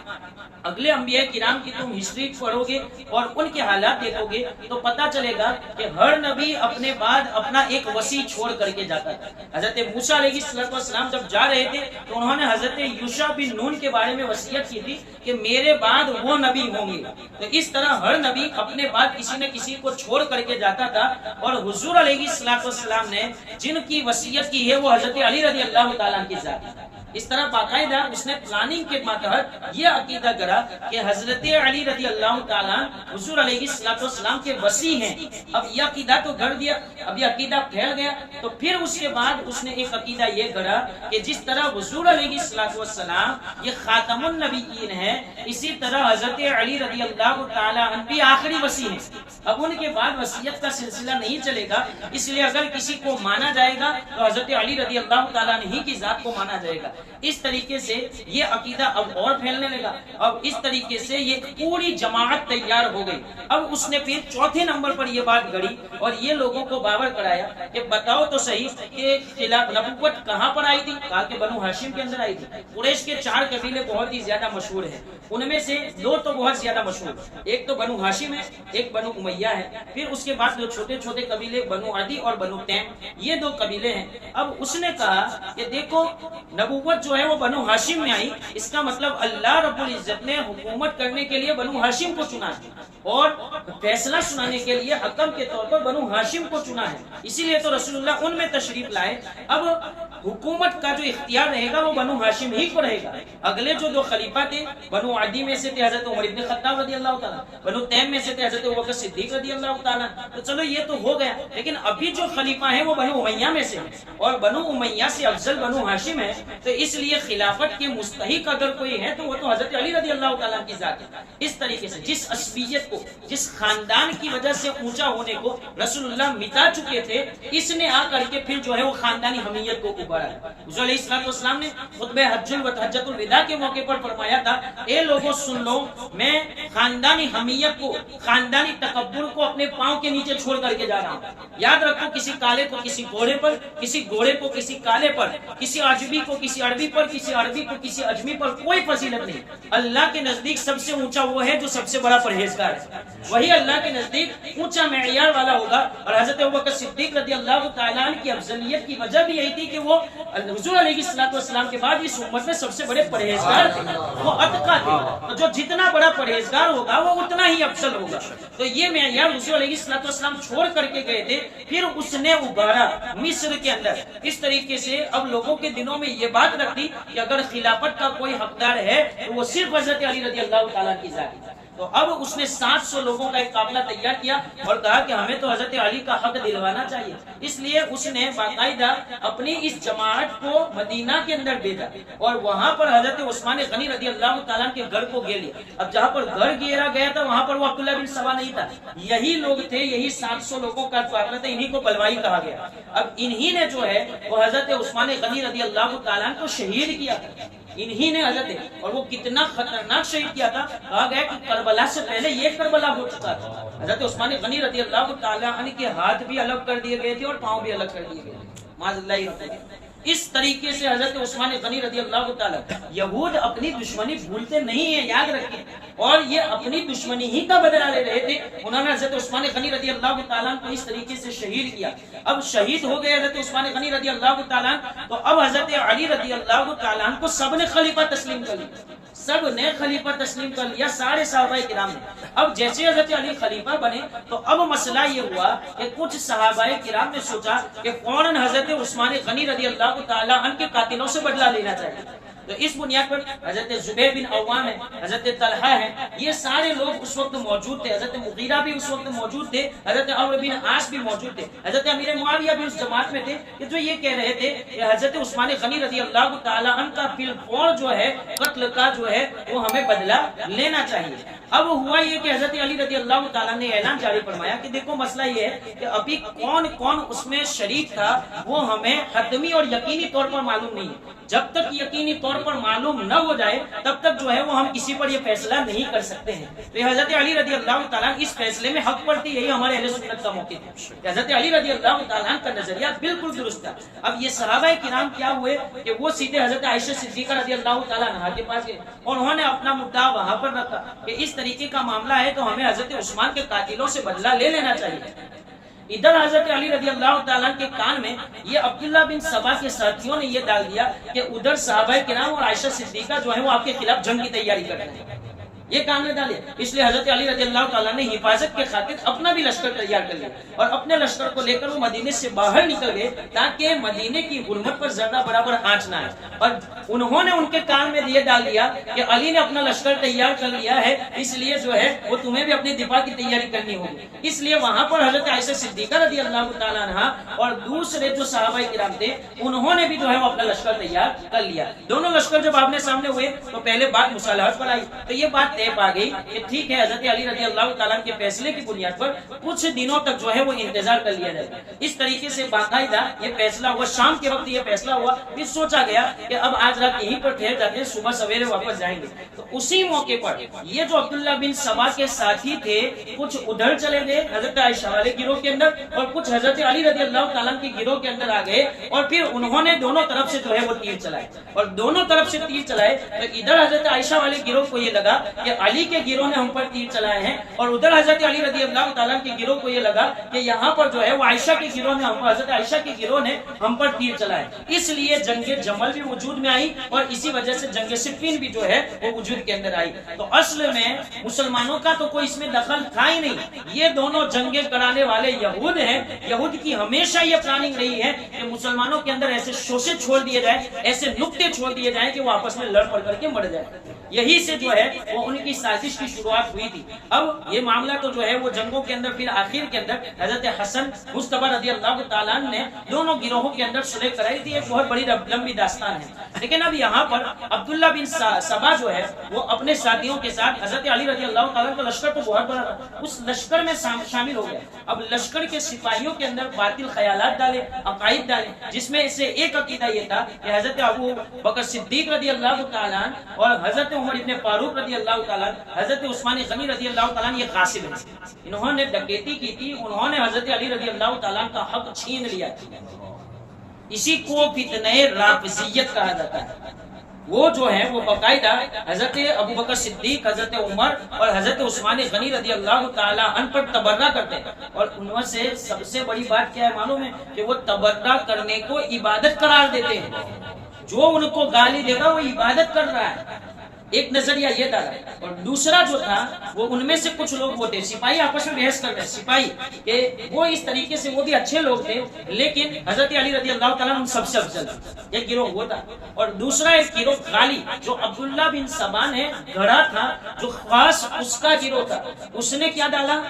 Speaker 1: اگلے انبیاء کرام کی تم ہسٹری پڑھو گے اور ان کے حالات دیکھو گے تو پتا چلے گا کہ ہر نبی اپنے بعد اپنا ایک وصی چھوڑ کر کے جاتا تھا۔ حضرت موسیٰ علیہ السلام جب جا رہے تھے تو انہوں نے حضرت یوشع بن نون کے بارے میں وصیت کی تھی کہ میرے بعد وہ نبی ہوں گے۔ تو اس طرح ہر نبی اپنے بعد کسی نہ کسی کو چھوڑ کر کے جاتا تھا، اور حضور علیہ السلام نے جن کی وصیت کی ہے وہ حضرت علی رضی اللہ تعالیٰ کی ذات ہے۔ اس طرح باقاعدہ اس نے پلاننگ کے ماتحت یہ عقیدہ کرا کہ حضرت علی رضی اللہ تعالیٰ حضور علیہ السلام کے وصی ہیں۔ اب یہ عقیدہ تو گھڑ دیا، اب یہ عقیدہ پھیل گیا، تو پھر اس کے بعد اس نے ایک عقیدہ یہ گھڑا کہ جس طرح حضور علیہ السلام یہ خاتم النبیین ہے، اسی طرح حضرت علی رضی اللہ تعالیٰ عنہ بھی آخری وصی ہیں۔ اب ان کے بعد وصیت کا سلسلہ نہیں چلے گا، اس لیے اگر کسی کو مانا جائے گا تو حضرت علی رضی اللہ تعالیٰ عنہ کی ذات کو مانا جائے گا۔ اس طریقے سے یہ عقیدہ اب اور پھیلنے لگا، اب اس طریقے سے یہ پوری جماعت تیار ہو گئی۔ اب اس نے پھر چوتھے نمبر پر یہ بات گڑی اور یہ لوگوں کو باور کرایا کہ بتاؤ تو صحیح کہ نبوت کہاں پر آئی تھی؟ کہا کہ بنو ہاشم کے اندر آئی تھی۔ قریش کے 4 قبیلے بہت ہی زیادہ مشہور ہیں، ان میں سے 2 تو بہت زیادہ مشہور، ایک تو بنو ہاشم ہے، ایک بنو امیہ ہے، پھر اس کے بعد جو چھوٹے چھوٹے قبیلے بنو عدی اور بنو تیم، یہ 2 قبیلے ہیں۔ اب اس نے کہا کہ دیکھو نبوت جو ہے وہ بنو ہاشم میں آئی، اس کا مطلب اللہ رب العزت نے حکومت کرنے کے لیے بنو ہاشم کو چنا ہے اور فیصلہ سنانے کے لیے حکم کے طور پر بنو ہاشم کو چنا ہے، اسی لیے تو رسول اللہ ان میں تشریف لائے۔ اب حکومت کا جو اختیار رہے گا وہ بنو ہاشم ہی کو رہے گا۔ اگلے جو 2 خلیفہ تھے بنو عدی میں سے تھے حضرت عمر بن خطاب رضی اللہ تعالیٰ، بنو تیم میں سے تھے حضرت ابوبکر صدیق رضی اللہ تعالیٰ۔ تو چلو یہ تو ہو گیا، لیکن ابھی جو خلیفہ ہیں وہ بنو امیہ میں سے ہیں اور بنو امیہ سے افضل بنو ہاشم ہے، تو اس لیے خلافت کے مستحق اگر کوئی ہے تو وہ تو حضرت علی رضی اللہ تعالیٰ کی ذات ہے۔ اس طریقے سے جس عصبیت کو، جس خاندان کی وجہ سے اونچا ہونے کو رسول اللہ مٹا چکے تھے، اس نے آ کر کے پھر جو ہے وہ خاندانی حمیت کو ابھارا۔ حضور علیہ السلام نے خطبہ حجۃ الوداع کے موقع پر فرمایا تھا، اے لوگوں سن لو، میں خاندانی حمیت کو، خاندانی تکبر کو اپنے پاؤں کے نیچے چھوڑ کر کے جا رہا ہوں۔ یاد رکھو کسی کالے کو کسی گھوڑے پر، کسی گھوڑے کو کسی کالے پر، کسی عجمی کو کسی عربی پر، کسی عربی کو کسی اجمی پر کوئی فضیلت نہیں۔ اللہ کے نزدیک سب سے اونچا وہ ہے جو سب سے بڑا پرہیزگار ہے، وہی اللہ کے نزدیک اونچا معیار والا ہوگا۔ اور حضرت ابوبکر صدیق رضی اللہ تعالیٰ عنہ کی افضلیت کی وجہ بھی یہی تھی کہ وہ حضور علیہ السلام کے بعد اس امت میں سب سے بڑے پرہیزگار تھے، وہ اتقا تھے، تو جو جتنا بڑا پرہیزگار ہوگا وہ اتنا ہی افضل ہوگا۔ تو یہ معیار حضور علیہ السلام چھوڑ کر کے گئے تھے، پھر اس نے ابھارا مصر کے اندر۔ اس طریقے سے اب لوگوں کے دنوں میں یہ بات رکھ دی کہ اگر خلافت کا کوئی حقدار ہے تو وہ صرف حضرت علی رضی اللہ تعالیٰ کی ذات ہے۔ تو اب اس نے 700 لوگوں کا ایک قافلہ تیار کیا اور کہا کہ ہمیں تو حضرت علی کا حق دلوانا چاہیے، اس لیے اس نے باقاعدہ اپنی اس جماعت کو مدینہ کے اندر بھیجا اور وہاں پر حضرت عثمان غنی رضی اللہ تعالیٰ کے گھر کو گھیر لیا۔ اب جہاں پر گھر گھیرا گیا تھا وہاں پر وہ عبداللہ بن سبا نہیں تھا، یہی لوگ تھے، یہی 700 لوگوں کا قافلہ تھا، انہی کو بلوائی کہا گیا۔ اب انہی نے جو ہے وہ حضرت عثمان غنی رضی اللہ تعالیٰ کو شہید کیا تھا، انہی نے حضرت، اور وہ کتنا خطرناک شہید کیا تھا، کہا گیا کہ کربلا سے پہلے یہ کربلا ہو چکا تھا۔ حضرت عثمان غنی رضی اللہ تعالیٰ عنہ کے ہاتھ بھی الگ کر دیے گئے تھے اور پاؤں بھی الگ کر دیے گئے تھے، معاذ اللہ رحمہ۔ اس طریقے سے حضرت عثمان غنی رضی اللہ تعالیٰ، یہود اپنی دشمنی بھولتے نہیں ہیں، یاد رکھیں، اور یہ اپنی دشمنی ہی کا بدلہ لے رہے تھے۔ انہوں نے حضرت عثمان غنی رضی اللہ تعالیٰ کو اس طریقے سے شہید کیا۔ اب شہید ہو گئے حضرت عثمان غنی رضی اللہ تعالیٰ، تو اب حضرت علی رضی اللہ تعالیٰ کو سب نے خلیفہ تسلیم کر لیا، سب نے خلیفہ تسلیم کر لیا، سارے صحابہ کرام نے۔ اب جیسے حضرت علی خلیفہ بنے تو اب مسئلہ یہ ہوا کہ کچھ صحابہ کرام نے سوچا کہ فوراً حضرت عثمان غنی رضی اللہ تعالی عنہ کے قاتلوں سے بدلہ لینا چاہیے۔ تو اس بنیاد پر حضرت زبیر بن عوام ہے، حضرت طلحہ ہے، یہ سارے لوگ اس وقت موجود تھے، حضرت مغیرہ بھی اس وقت موجود تھے، حضرت عمرو بن عاص بھی موجود تھے، حضرت امیر معاویہ بھی اس جماعت میں تھے کہ جو یہ کہہ رہے تھے کہ حضرت عثمان غنی رضی اللہ تعالی عنہ کا فی الفور جو ہے قتل کا جو ہے وہ ہمیں بدلہ لینا چاہیے۔ اب ہوا یہ کہ حضرت علی رضی اللہ تعالیٰ نے اعلان جاری فرمایا کہ دیکھو مسئلہ یہ ہے کہ ابھی کون کون اس میں شریک تھا وہ ہمیں حتمی اور یقینی طور پر معلوم نہیں ہے۔ جب تک یقینی طور پر معلوم نہ ہو جائے تب تک جو ہے وہ ہم کسی پر یہ فیصلہ نہیں کر سکتے ہیں۔ تو حضرت علی رضی اللہ تعالیٰ اس فیصلے میں حق پر تھی، یہی ہمارے اہل سنت کا موقف ہے۔ حضرت علی رضی اللہ تعالیٰ کا نظریہ بالکل درست تھا۔ اب یہ صحابہ کرام کیا ہوئے کہ وہ سیدھے حضرت عائشہ صدیقہ رضی اللہ تعالیٰ عنہا کے پاس گئے اور انہوں نے اپنا مدعا وہاں پر رکھا کہ اس طریقے کا معاملہ ہے تو ہمیں حضرت عثمان کے قاتلوں سے بدلہ لے لینا چاہیے۔ ادھر حضرت علی رضی اللہ تعالیٰ کے کان میں یہ عبداللہ بن سبا کے ساتھیوں نے یہ ڈال دیا کہ ادھر صحابہ کرام اور عائشہ صدیقہ جو ہے وہ آپ کے خلاف جنگ کی تیاری کر رہے ہیں، یہ کام نے ڈالے۔ اس لیے حضرت علی رضی اللہ تعالیٰ نے حفاظت کے خاطر اپنا بھی لشکر تیار کر لیا اور اپنے لشکر کو لے کر وہ مدینے سے باہر نکل گئے تاکہ مدینے کی حرمت پر زیادہ برابر آنچ نہ آئے۔ اور انہوں نے ان کے کان میں یہ ڈال دیا کہ علی نے اپنا لشکر تیار کر لیا ہے، اس لیے جو ہے وہ تمہیں بھی اپنی دفاع کی تیاری کرنی ہوگی۔ اس لیے وہاں پر حضرت عائشہ صدیقہ رضی اللہ تعالیٰ عنہا اور دوسرے جو صحابہ کرام تھے انہوں نے بھی جو ہے وہ اپنا لشکر تیار کر لیا۔ دونوں لشکر جب آمنے سامنے ہوئے تو پہلے بات مصالحت پر آئی، تو یہ بات طے پا گئی کہ ٹھیک ہے حضرت علی رضی اللہ تعالیٰ کے فیصلے کی بنیاد پر کچھ دنوں تک جو ہے وہ انتظار کر لیا جائے۔ اس طریقے سے باقاعدہ یہ فیصلہ ہوا، شام کے وقت یہ فیصلہ ہوا، پھر سوچا گیا کہ اب آج رات یہیں پر ٹھہر جاتے ہیں، صبح سویرے واپس جائیں گے۔ تو اسی موقع پر یہ جو عبداللہ بن سبا کے ساتھی تھے کچھ ادھر چلے گئے حضرت عائشہ والے گروہ کے اندر اور کچھ حضرت علی رضی اللہ تعالیٰ کے گروہ کے اندر آ گئے اور پھر انہوں نے دونوں طرف سے جو ہے وہ تیر چلائے اور دونوں طرف سے تیر چلائے تو ادھر حضرت عائشہ والے گروہ کو یہ لگا کہ علی کے گروہ نے ہم پر تیر چلائے ہیں اور ادھر حضرت علی رضی اللہ تعالیٰ کے گروہ کو یہ لگا کہ یہاں پر جو ہے وہ عائشہ کے گروہ نے حضرت عائشہ کے گروہ نے ہم پر تیر چلائے۔ اس لیے جنگ جمل بھی وجود میں آئی اور اسی وجہ سے جنگ صفین بھی جو ہے وہ وجود کے اندر آئی۔ تو اصل میں مسلمانوں کا تو کوئی اس میں دخل تھا ہی نہیں، یہ دونوں جنگیں کرانے والے یہود ہیں۔ یہود کی ہمیشہ یہ پلاننگ رہی ہے کہ مسلمانوں کے اندر ایسے شوشے چھوڑ دیے جائیں، ایسے نقطے چھوڑ دیے جائیں کہ وہ آپس میں لڑ پڑ کر کے مر جائے۔ یہی سے جو ہے وہ ان کی سازش کی شروعات ہوئی تھی۔ اب یہ معاملہ تو جو ہے وہ جنگوں کے اندر پھر آخر کے اندر حضرت حسن مصطفی رضی اللہ تعالیٰ نے دونوں گروہوں کے اندر صلح کرائی تھی، ایک بہت بڑی لمبی داستان ہے۔ لیکن اب یہاں پر عبداللہ بن سبا جو ہے وہ اپنے ساتھیوں کے ساتھ حضرت علی رضی اللہ تعالیٰ کا لشکر تو بہت بڑا تھا، اس لشکر میں شامل ہو گیا۔ اب لشکر کے سپاہیوں کے اندر باطل خیالات ڈالے، عقائد ڈالے، جس میں سے ایک عقیدہ یہ تھا کہ حضرت ابو بکر صدیق رضی اللہ تعالیٰ اور حضرت عمر ابن فاروق رضی اللہ تعالیٰ، حضرت عثمان غنی رضی اللہ تعالیٰ یہ غاصب ہیں، انہوں نے ڈکیتی کی تھی، انہوں نے حضرت علی رضی اللہ تعالیٰ کا حق چھین لیا تھا۔ اسی کو فتنہ رافضیت کہا جاتا ہے۔ وہ جو ہے وہ باقاعدہ حضرت ابو بکر صدیق، حضرت عمر اور حضرت عثمان غنی رضی اللہ تعالیٰ عنہ پر تبرہ کرتے ہیں اور ان سے سب سے بڑی بات کیا ہے معلوم ہے کہ وہ تبرہ کرنے کو عبادت قرار دیتے ہیں۔ جو ان کو گالی دے گا وہ عبادت کر رہا ہے، ایک نظریہ یہ ڈالا۔ اور دوسرا جو تھا وہ ان میں سے کچھ لوگ وہ تھے، سپاہی آپس میں بحث کر رہے ہیں، سپاہی کہ وہ اس طریقے سے وہ بھی اچھے لوگ تھے لیکن حضرت علی رضی اللہ تعالیٰ ان سب سے افضل، ایک گروہ وہ تھا۔ اور دوسرا ایک گروہ غالی جو عبداللہ بن سبا نے گھڑا تھا، جو خاص اس کا گروہ تھا، اس نے کیا ڈالا،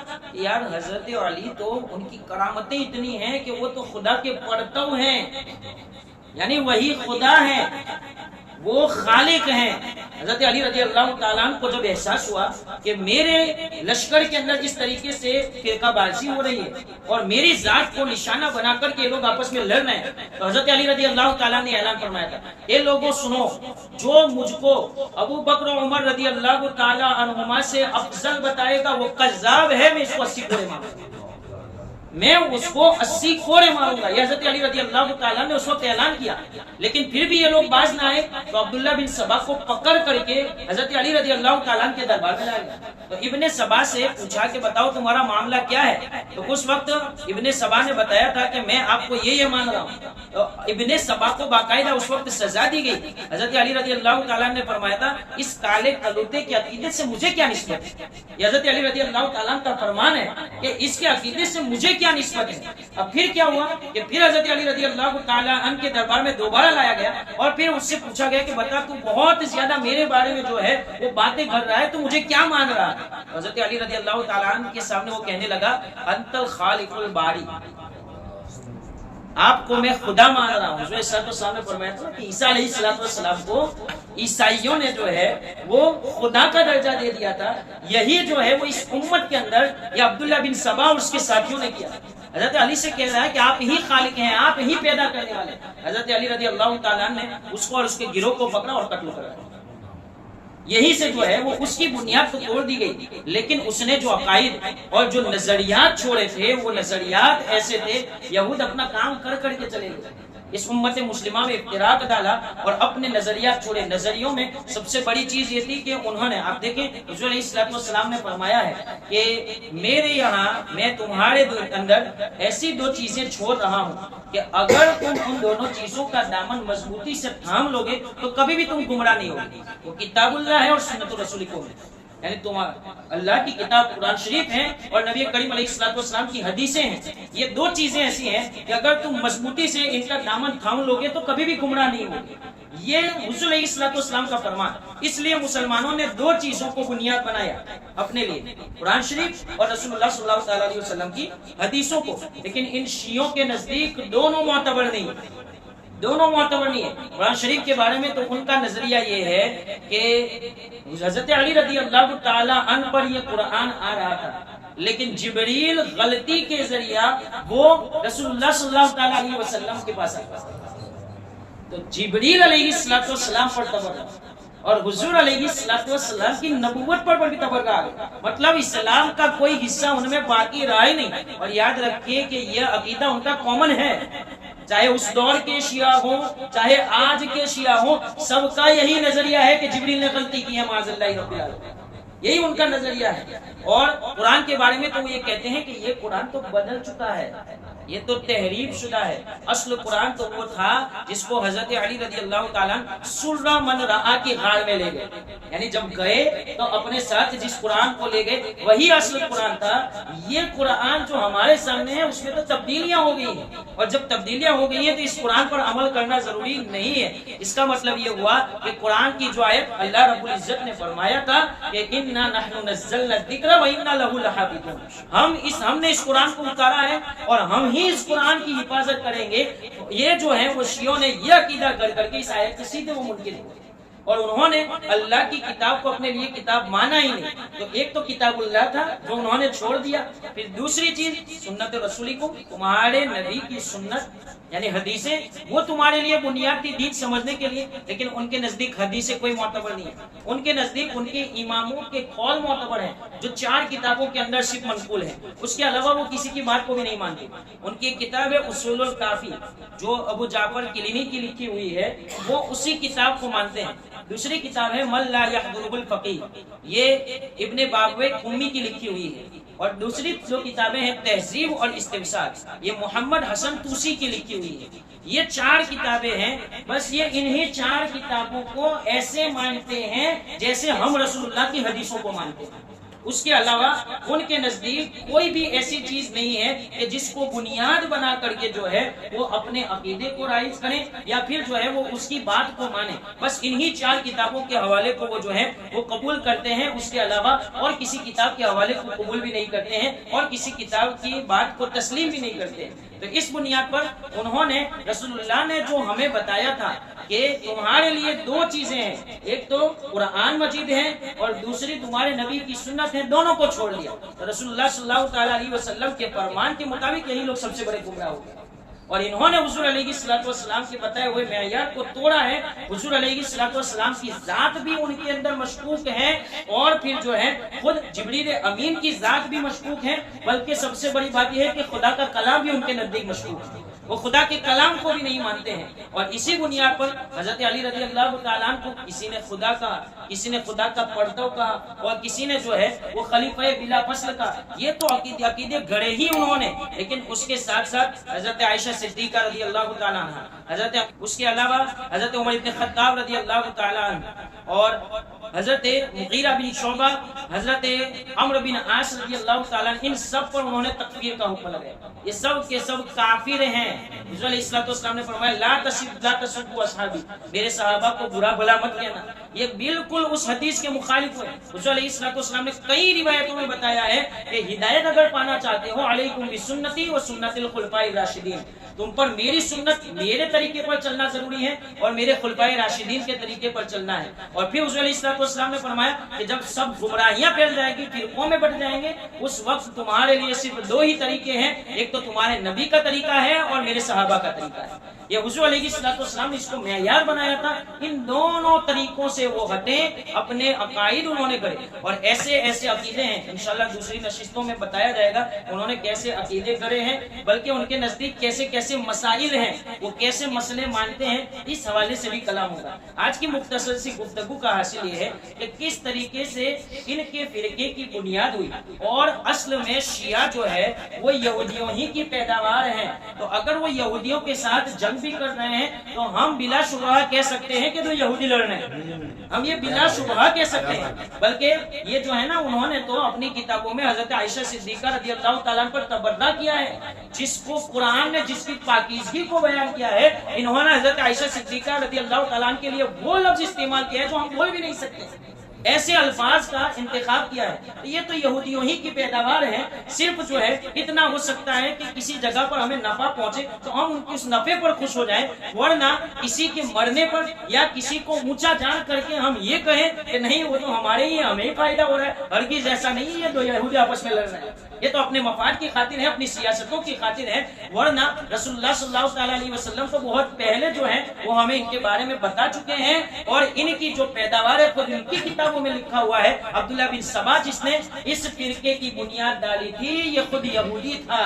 Speaker 1: یار حضرت علی تو ان کی کرامتیں اتنی ہیں کہ وہ تو خدا کے پرتو ہیں، یعنی وہی خدا ہے، وہ خالق ہیں۔ حضرت علی رضی اللہ تعالیٰ کو جب احساس ہوا کہ میرے لشکر کے اندر اس طریقے سے فرقہ بازی ہو رہی ہے اور میری ذات کو نشانہ بنا کر کے لوگ آپس میں لڑ رہے ہیں، تو حضرت علی رضی اللہ تعالیٰ نے اعلان فرمایا تھا، اے لوگوں سنو، جو مجھ کو ابو بکر و عمر رضی اللہ تعالیٰ عنہما سے افضل بتائے گا وہ کذاب ہے، میں اس کو 80 کوڑے ماروں گا۔ میں اس کو 80 کوڑے ماروں گا. یہ حضرت علی رضی اللہ تعالیٰ نے اس وقت اعلان کیا. لیکن پھر بھی یہ لوگ باز نہ آئے تو عبداللہ بن سبا کو پکڑ کر کے حضرت علی رضی اللہ تعالیٰ کے دربار میں لایا گیا. تو ابن سبا سے پوچھا کہ بتاؤ تمہارا معاملہ کیا ہے. تو اس وقت ابن سبا نے بتایا تھا کہ میں آپ کو یہ مان رہا ہوں. تو ابن سبا کو باقاعدہ اس وقت سزا دی گئی. حضرت علی رضی اللہ تعالیٰ نے فرمایا تھا اس کالے کلوتے کے عقیدے سے مجھے کیا نسبت ہے. یہ حضرت علی رضی اللہ تعالیٰ کا فرمان ہے کہ اس کے عقیدے سے مجھے کیا نسبت ہے. اب پھر کیا ہوا کہ پھر حضرت علی رضی اللہ تعالیٰ عنہ کے دربار میں دوبارہ لایا گیا اور پھر اس سے پوچھا گیا کہ بتا تو بہت زیادہ میرے بارے میں جو ہے وہ باتیں کر رہا ہے, تو مجھے کیا مان رہا ہے. حضرت علی رضی اللہ تعالیٰ عنہ کے سامنے وہ کہنے لگا انت الخالق الباری, آپ کو میں خدا مان رہا ہوں. حضور صلی اللہ علیہ وسلم نے فرمایا تھا کہ عیسیٰ علیہ السلام کو عیسائیوں نے جو ہے وہ خدا کا درجہ دے دیا تھا. یہی جو ہے وہ اس امت کے اندر یہ عبداللہ بن سبا اور اس کے ساتھیوں نے کیا. حضرت علی سے کہہ رہا ہے کہ آپ ہی خالق ہیں, آپ ہی پیدا کرنے والے. حضرت علی رضی اللہ تعالیٰ نے اس کو اور اس کے گروہ کو پکڑا اور قتل کرا. یہی سے جو ہے وہ اس کی بنیاد تو توڑ دی گئی, لیکن اس نے جو عقائد اور جو نظریات چھوڑے تھے وہ نظریات ایسے تھے یہود اپنا کام کر کر کے چلے گئے. اس امت مسلمہ میں افتراق ڈالا اور اپنے نظریات چھوڑے. نظریوں میں سب سے بڑی چیز یہ تھی کہ انہوں نے, آپ دیکھیں حضور علیہ السلام نے فرمایا ہے کہ میرے یہاں میں تمہارے اندر ایسی دو چیزیں چھوڑ رہا ہوں کہ اگر تم ان دونوں چیزوں کا دامن مضبوطی سے تھام لوگے تو کبھی بھی تم گمراہ نہیں ہوگے. وہ کتاب اللہ ہے اور سنت رسول کو ہے, یعنی تمہارا اللہ کی کتاب قرآن شریف ہے اور نبی کریم علیہ السلام کی حدیثیں ہیں. یہ دو چیزیں ایسی ہیں کہ اگر تم مضبوطی سے ان کا دامن تھام لوگے تو کبھی بھی گمراہ نہیں ہوگے. یہ حضور علیہ السلام کا فرمان. اس لیے مسلمانوں نے دو چیزوں کو بنیاد بنایا اپنے لیے, قرآن شریف اور رسول اللہ صلی اللہ علیہ وسلم کی حدیثوں کو. لیکن ان شیعوں کے نزدیک دونوں معتبر نہیں ہے. قرآن شریف کے بارے میں تو ان کا نظریہ یہ ہے کہ حضرت علی رضی اللہ تعالی عنہ پر یہ قرآن آ رہا تھا, لیکن جبریل غلطی کے ذریعہ وہ رسول اللہ صلی اللہ تعالی علیہ وسلم کے پاس آیا. تو جبریل علیہ السلام پر تبرک اور حضور علیہ السلام کی نبوت پر بھی تبرک آ گیا. مطلب اسلام کا کوئی حصہ ان میں باقی رہا ہی نہیں. اور یاد رکھیے کہ یہ عقیدہ ان کا کامن ہے, چاہے اس دور کے شیعہ ہوں چاہے آج کے شیعہ ہوں, سب کا یہی نظریہ ہے کہ جبریل نے غلطی کی ہے معاذ اللہ رب العالمین. یہی ان کا نظریہ ہے. اور قرآن کے بارے میں تو وہ یہ کہتے ہیں کہ یہ قرآن تو بدل چکا ہے, یہ تو تحریف شدہ ہے. اصل قرآن تو وہ تھا جس کو حضرت علی رضی اللہ تعالیٰ سرہ من رعا کی غار میں لے گئے, یعنی جب گئے تو اپنے ساتھ جس قرآن کو لے گئے وہی اصل قرآن تھا. یہ قرآن جو ہمارے سامنے ہے اس میں تو تبدیلیاں ہو گئی ہیں, اور جب تبدیلیاں ہو گئی ہیں تو اس قرآن پر عمل کرنا ضروری نہیں ہے. اس کا مطلب یہ ہوا کہ قرآن کی جو آیت اللہ رب العزت نے فرمایا تھا کہ اِنَّا نَحْنُ نَزَّلْنَا الذِّكْرَ وَإِنَّا لَهُ لَحَافِظُونَ, ہم نے اس قرآن کو اتارا ہے اور ہم ہی اس قرآن کی حفاظت کریں گے. یہ جو ہے وہ شیعوں نے یہ عقیدہ کر کے اس آیت سے سیدھے وہ منکر ہوئے اور انہوں نے اللہ کی کتاب کو اپنے لیے کتاب مانا ہی نہیں. تو ایک تو کتاب اللہ تھا جو انہوں نے چھوڑ دیا, پھر دوسری چیز سنت رسولی کو, تمہارے نبی کی سنت یعنی حدیثیں وہ تمہارے لیے بنیادی دین سمجھنے کے لیے, لیکن ان کے نزدیک حدیثیں کوئی معتبر نہیں ہے. ان کے نزدیک ان کے اماموں کے قول معتبر ہیں جو 4 کتابوں کے اندر صرف منقول ہیں, اس کے علاوہ وہ کسی کی بات کو بھی نہیں مانتے. ان کی کتاب ہے اصول الکافی جو ابو جعفر کلینی کی لکھی ہوئی ہے, وہ اسی کتاب کو مانتے ہیں. دوسری کتاب ہے من لا يحضره الفقيه, یہ ابن باوی قمی کی لکھی ہوئی ہے. اور دوسری جو کتابیں ہیں تہذیب اور استفسار, یہ محمد حسن توسی کی لکھی ہوئی ہے. یہ 4 کتابیں ہیں, بس یہ انہی 4 کتابوں کو ایسے مانتے ہیں جیسے ہم رسول اللہ کی حدیثوں کو مانتے ہیں. اس کے علاوہ ان کے نزدیک کوئی بھی ایسی چیز نہیں ہے کہ جس کو بنیاد بنا کر کے جو ہے وہ اپنے عقیدے کو رائج کریں یا پھر جو ہے وہ اس کی بات کو مانیں. بس انہی 4 کتابوں کے حوالے کو وہ جو ہے وہ قبول کرتے ہیں, اس کے علاوہ اور کسی کتاب کے حوالے کو قبول بھی نہیں کرتے ہیں اور کسی کتاب کی بات کو تسلیم بھی نہیں کرتے ہیں. تو اس بنیاد پر انہوں نے رسول اللہ نے جو ہمیں بتایا تھا کہ تمہارے لیے 2 چیزیں ہیں, ایک تو قرآن مجید ہے اور دوسری تمہارے نبی کی سنت ہے, دونوں کو چھوڑ دیا. تو رسول اللہ صلی اللہ تعالی علیہ وسلم کے فرمان کے مطابق یہی لوگ سب سے بڑے گمراہ ہو گئے. اور انہوں نے حضور علیہ السلام کے بتائے ہوئے معیار کو توڑا ہے۔ حضور علیہ السلام کی ذات بھی ان کے اندر مشکوک ہے، اور پھر جو ہے خود جبریل امین کی ذات بھی مشکوک ہے، بلکہ سب سے بڑی بات یہ ہے کہ خدا کا کلام بھی ان کے نزدیک مشکوک ہے، وہ خدا کے کلام کو بھی نہیں مانتے ہیں۔ اور اسی بنیاد پر حضرت علی رضی اللہ تعالیٰ عنہ کو کسی نے خدا کا پردوں کا، اور کسی نے جو ہے وہ خلیفہ بلا فصل کا، یہ تو عقیدے گڑے ہی انہوں نے، لیکن اس کے ساتھ ساتھ حضرت عائشہ صدیقہ رضی اللہ تعالیٰ عنہ، اس کے علاوہ حضرت عمر بن خطاب رضی اللہ تعالیٰ عنہ، اور حضرت مغیرہ بن شعبہ، حضرت عمرو بن عاص رضی اللہ تعالیٰ عنہ، ان سب پر انہوں نے تکفیر کا حکم لگایا، یہ سب کے سب کافر ہیں۔ حضور علیہ السلام نے فرمایا لا تسبوا اصحابی، میرے صحابہ کو برا بھلا مت کہنا، یہ بالکل اس حدیث کے مخالف ہے۔ حضور علیہ السلام نے کئی روایتوں میں بتایا ہے کہ ہدایت اگر پانا چاہتے ہو، علیکم بسنتی و سنت الخلفاء الراشدین، تم پر میری سنت، میرے طریقے پر چلنا ضروری ہے، اور میرے خلفائے راشدین کے طریقے پر چلنا ہے۔ اور پھر حضور علیہ السلام نے فرمایا کہ جب سب گمراہیاں پھیل جائیں گی، فرقوں میں بٹ جائیں گے، اس وقت تمہارے لیے صرف دو ہی طریقے ہیں، ایک تو تمہارے نبی کا طریقہ ہے اور میرے صحابہ کا طریقہ ہے۔ یہ حضور علیہ السلام نے اس کو معیار بنایا تھا، ان دونوں طریقوں سے وہ ہٹیں، اپنے عقائد انہوں نے گڑے، اور ایسے ایسے عقیدے ہیں، انشاءاللہ دوسری نشستوں میں بتایا جائے گا انہوں نے کیسے عقیدے گڑے ہیں، بلکہ ان کے نزدیک کیسے کیسے مسائل ہیں، وہ کیسے مسئلے مانتے ہیں، اس حوالے سے بھی کلام ہوگا۔ آج کی مختصر سی گفتگو کا حاصل یہ ہے کہ کس طریقے سے ان کے فرقے کی بنیاد ہوئی، اور اصل میں شیعہ جو ہے وہ یہودیوں ہی کی پیداوار ہیں، تو اگر وہ یہودیوں کے ساتھ جنگ بھی کر رہے ہیں تو ہم بلا شبہ کہہ سکتے ہیں کہ تو یہودی لڑ رہے ہیں، ہم یہ بلا شبہ کہہ سکتے ہیں۔ بلکہ یہ جو ہے نا، انہوں نے تو اپنی کتابوں میں حضرت عائشہ صدیقہ رضی اللہ تعالیٰ پر تبرہ کیا ہے، جس کو قرآن نے جس کی پاکیزگی کو بیان کیا ہے، انہوں نے حضرت عائشہ صدیقہ رضی اللہ تعالیٰ کے لیے وہ لفظ استعمال کیا ہے جو ہم بول بھی نہیں سکتے، ایسے الفاظ کا انتخاب کیا ہے۔ یہ تو یہودیوں ہی کی پیداوار ہے، صرف جو ہے اتنا ہو سکتا ہے کہ کسی جگہ پر ہمیں نفع پہنچے تو ہم ان کے اس نفع پر خوش ہو جائیں، ورنہ کسی کے مرنے پر یا کسی کو اونچا جان کر کے ہم یہ کہیں کہ نہیں وہ تو ہمارے ہی ہمیں ہی فائدہ ہو رہا ہے، ہرگز ایسا نہیں ہے، یہ دو یہودی آپس میں لڑ رہے ہیں، یہ تو اپنے مفاد کی خاطر ہے، اپنی سیاستوں کی خاطر ہے، ورنہ رسول اللہ صلی اللہ تعالیٰ علیہ وسلم کو بہت پہلے جو ہے وہ ہمیں ان کے بارے میں بتا چکے ہیں، اور ان کی جو پیداوار ہے خود ان کی کتابوں میں لکھا ہوا ہے۔ عبداللہ بن سبا جس نے اس فرقے کی بنیاد ڈالی تھی، یہ خود یہودی تھا،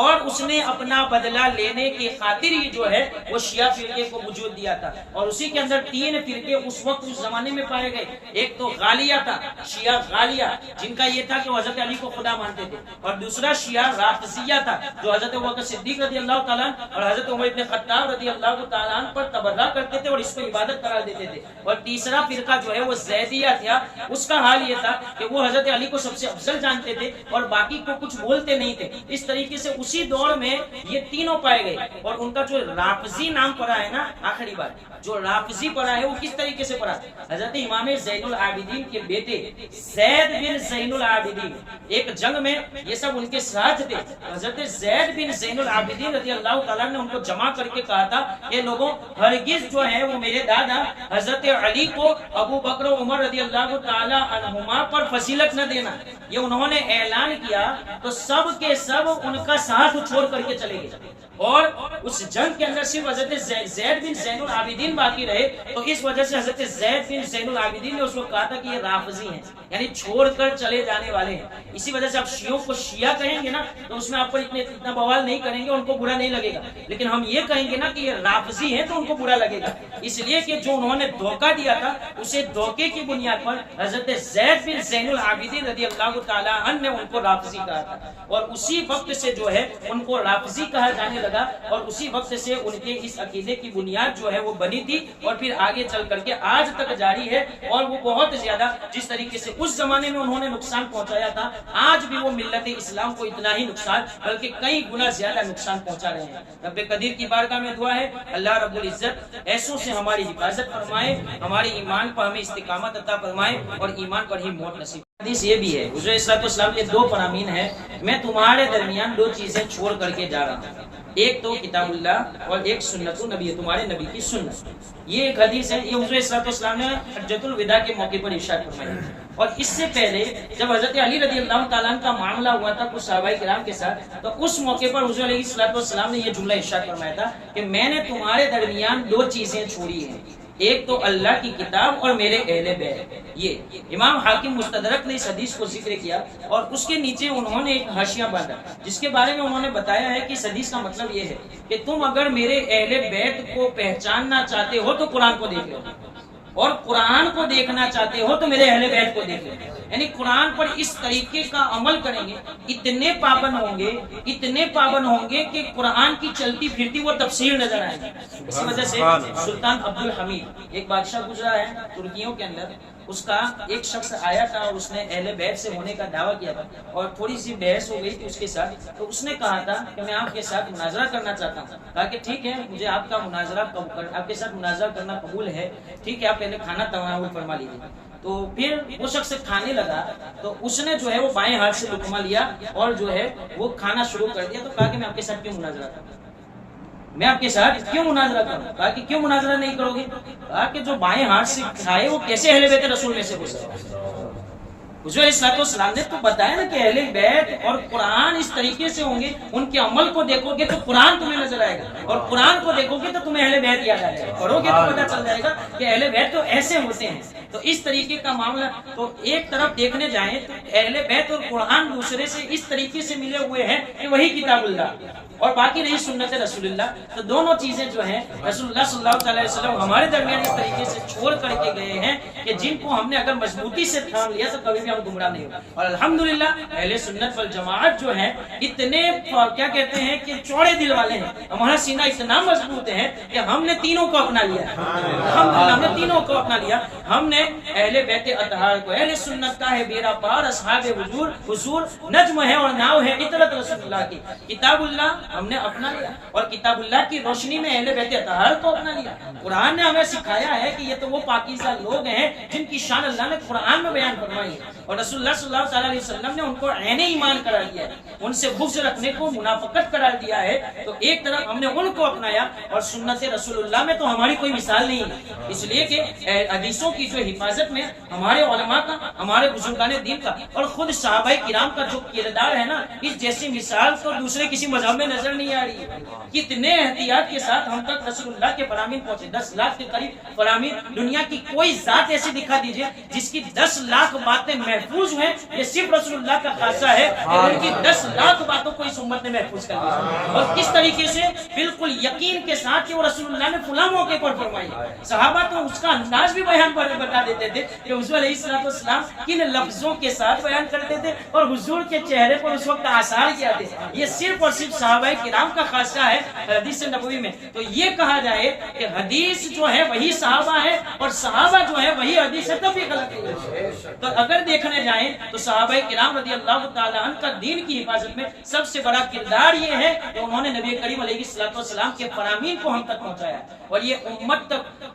Speaker 1: اور اس نے اپنا بدلہ لینے کی خاطر ہی جو ہے وہ شیعہ فرقے کو وجود دیا تھا، اور اسی کے اندر تین فرقے اس وقت اس زمانے میں پائے گئے۔ ایک تو غالیہ تھا، شیعہ غالیہ، جن کا یہ تھا کہ وہ حضرت علی کو خدا مانتے تھے، اور دوسرا شیعہ رافضیہ تھا، جو حضرت ابوبکر صدیق رضی اللہ تعالیٰ اور حضرت عمر بن خطاب رضی اللہ تعالیٰ پر تبرہ کرتے تھے اور اس کو عبادت قرار دیتے تھے، اور تیسرا فرقہ جو ہے وہ زیدیہ تھا، اس کا حال یہ تھا کہ وہ حضرت علی کو سب سے افضل جانتے تھے اور باقی کو کچھ بولتے نہیں تھے۔ اس طریقے سے اسی دور میں یہ تینوں پائے گئے، اور ان کا جو رافضی نام پڑا ہے نا، آخری بات جو رافضی پڑا ہے وہ کس طریقے سے پڑا؟ حضرت امام زین العابدین کے بیٹے زید بن زین العابدین، ایک جنگ میں یہ سب ان کے ساتھ تھے، حضرت زید بن زین العابدین رضی اللہ تعالیٰ نے ان کو جمع کر کے کہا تھا کہ لوگوں ہرگز جو ہے وہ میرے دادا حضرت علی کو ابو بکر و عمر رضی اللہ تعالیٰ عنہما پر فضیلت نہ دینا۔ یہ انہوں نے اعلان کیا تو سب کے سب ان کا ساتھ چھوڑ کر کے چلے گئے، اور اس جنگ کے اندر صرف حضرت زید بن زین العابدین باقی رہے، تو اس وجہ سے حضرت زید بن زین العابدین نے اس کو کہا تھا کہ یہ رافضی ہیں، یعنی چھوڑ کر چلے جانے والے ہیں۔ اسی وجہ سے آپ شیعوں کو شیعہ کہیں گے نا تو اس میں آپ پر اتنا بوال نہیں کریں گے، ان کو برا نہیں لگے گا، لیکن ہم یہ کہیں گے نا کہ یہ رافضی ہیں تو ان کو برا لگے گا، اس لیے کہ جو انہوں نے دھوکہ دیا تھا اسے دھوکے کی بنیاد پر حضرت زید بن زین العابدین رضی اللہ تعالیٰ عنہ نے ان کو رافضی کہا تھا، اور اسی وقت سے جو ہے ان کو رافضی کہا جانے لگا، اور اسی وقت سے ان کے اس عقیدے کی بنیاد جو ہے وہ بنی تھی، اور پھر آگے چل کر کے آج تک جاری ہے، اور وہ بہت زیادہ جس طریقے سے اس زمانے میں انہوں نے نقصان پہنچایا تھا، آج بھی وہ ملت اسلام کو اتنا ہی نقصان بلکہ کئی گنا زیادہ نقصان پہنچا رہے ہیں۔ رب قدیر کی بارگاہ میں دعا ہے اللہ رب العزت ایسوں سے ہماری حفاظت فرمائے، ہمارے ایمان پر ہمیں استقامت عطا فرمائے، اور ایمان پر ہی موت نصیب۔ حدیث یہ بھی ہے حضور صلی اللہ علیہ وسلم کے دو فرامین ہیں، میں تمہارے درمیان دو چیزیں چھوڑ کر کے جا رہا ہوں، ایک تو کتاب اللہ اور ایک سنت النبی، تمہارے نبی کی سنت۔ یہ ایک حدیث ہے، یہ حضور صلی اللہ علیہ وسلم نے حجۃ الوداع کے موقع پر ارشاد فرمایا۔ اور اس سے پہلے جب حضرت علی رضی اللہ تعالیٰ عنہ کا معاملہ ہوا تھا کچھ صحابہ کرام کے ساتھ، تو اس موقع پر حضور علیہ الصلوۃ والسلام نے یہ جملہ ارشاد فرمایا تھا کہ میں نے تمہارے درمیان دو چیزیں چھوڑی ہیں، ایک تو اللہ کی کتاب اور میرے اہل بیت۔ یہ امام حاکم مستدرک نے اس حدیث کو ذکر کیا اور اس کے نیچے انہوں نے ایک حاشیہ باندھا جس کے بارے میں انہوں نے بتایا ہے کہ اس حدیث کا مطلب یہ ہے کہ تم اگر میرے اہل بیت کو پہچاننا چاہتے ہو تو قرآن کو دیکھ لو، اور قرآن کو دیکھنا چاہتے ہو تو میرے اہل بیت کو دیکھ لو۔ یعنی قرآن پر اس طریقے کا عمل کریں گے، اتنے پابند ہوں گے کہ قرآن کی چلتی پھرتی وہ تفسیر نظر آئے گی۔ اس وجہ سے سلطان عبدالحمید ایک بادشاہ گزرا ہے ترکیوں کے اندر، اس کا ایک شخص آیا تھا اور اس نے اہل بیت سے ہونے کا دعویٰ کیا تھا اور تھوڑی سی بحث ہو گئی تھی اس کے ساتھ، تو اس نے کہا تھا کہ میں آپ کے ساتھ مناظرہ کرنا چاہتا ہوں۔ کہا کہ ٹھیک ہے، مجھے آپ کا مناظرہ آپ کے ساتھ مناظرہ کرنا قبول ہے، ٹھیک ہے آپ پہلے کھانا تناول فرما لیجیے۔ تو پھر وہ شخص کھانے لگا تو اس نے جو ہے وہ بائیں ہاتھ سے لقمہ لیا اور جو ہے وہ کھانا شروع کر دیا۔ تو کہا کہ میں آپ کے ساتھ کیوں مناظرہ کروں، میں آپ کے ساتھ کیوں مناظرہ کروں؟ کہا کہ کیوں مناظرہ نہیں کرو گے؟ کہا کہ جو بائیں ہاتھ سے کھائے وہ کیسے اہل بیت رسول میں سے ہو سکتا ہے؟ حضور علیہ السلام نے تو بتایا نا کہ اہل بیت اور قرآن اس طریقے سے ہوں گے، ان کے عمل کو دیکھو گے تو قرآن تمہیں نظر آئے گا، اور قرآن کو دیکھو گے تو تمہیں اہل بیت یاد آئے گا، پڑھو گے تو پتہ چل جائے گا کہ اہل بیت تو ایسے ہوتے ہیں۔ تو اس طریقے کا معاملہ، تو ایک طرف دیکھنے جائیں تو اہل بیت اور قرآن دوسرے سے اس طریقے سے ملے ہوئے ہیں کہ وہی کتاب اللہ اور باقی نہیں سنت رسول اللہ۔ تو دونوں چیزیں جو ہیں رسول اللہ صلی اللہ علیہ وسلم ہمارے درمیان اس طریقے سے چھوڑ کر کے گئے ہیں کہ جن کو ہم نے اگر مضبوطی سے تھام لیا تو کبھی بھی ہم گمراہ نہیں ہو۔ اور الحمدللہ اہل سنت والجماعت جو ہے اتنے کیا کہتے ہیں کہ چوڑے دل والے ہیں، ہمارا سینہ اتنا مضبوط ہے کہ ہم نے تینوں کو اپنا لیا، الحمدللہ ہم نے تینوں کو اپنا لیا۔ ہم نے اہل بیت اطہار کو، اہل سنت کا ہے بیڑا پار، اصحاب حضور نجم ہے اور ناؤ ہے اطرت رسول اللہ کی، کتاب اللہ ہم نے اپنا لیا اور کتاب اللہ کی روشنی میں اہل بیت اطہار کو اپنا لیا۔ قرآن نے ہمیں سکھایا ہے کہ یہ تو وہ پاکیزہ لوگ ہیں جن کی شان اللہ نے قرآن میں بیان فرمائی ہے، اور رسول اللہ صلی اللہ علیہ وسلم نے ان کو عین ایمان قرار دیا ہے، ان سے بغض رکھنے کو منافقت قرار دیا ہے۔ تو ایک طرف ہم نے ان کو اپنایا اور سنت رسول اللہ میں تو ہماری کوئی مثال نہیں ہے، اس لیے کہ حدیثوں کی جو حفاظت میں ہمارے علماء کا، ہمارے بزرگان دین کا اور خود صحابہ کرام کا جو کردار ہے نا، اس جیسی مثال تو دوسرے کسی مذہب میں نظر نہیں آ رہی ہے۔ کتنے احتیاط کے ساتھ ہم تک رسول اللہ کے فرامین پہنچے، 10 لاکھ کے قریب فرامین۔ دنیا کی کوئی ذات ایسی دکھا دیجئے جس کی 10 لاکھ باتیں محفوظ ہیں، یہ صرف رسول اللہ کا خاصہ ہے کہ ان کی 10 لاکھ باتوں کو اس امت نے محفوظ کر دیا، اور کس طریقے سے بالکل یقین کے ساتھ کہ وہ رسول اللہ نے فلاں موقع پر فرمائی۔ صحابہ تو اس کا انداز بھی بیان پر بتا دیتے تھے کہ حضور علیہ السلام کن لفظوں کے ساتھ بیان کرتے تھے اور حضور کے چہرے پر اس وقت آثار کیا تھے۔ یہ صرف اور صرف صحابہ کرام کا خاصہ ہے حدیث نبوی میں۔ تو یہ کہا جائے کہ حدیث جو ہے وہی صحابہ ہے اور صحابہ جو ہے وہی حدیث ہے، تب بھی غلط ہے۔ تو اگر دیکھنے جائیں تو صحابہ کرام رضی اللہ تعالیٰ عنہ کا دین کی حفاظت میں سب سے بڑا کردار یہ ہے کہ انہوں نے نبی کریم علیہ السلام کے فرامین کو ہم تک پہنچایا، اور یہ امت تک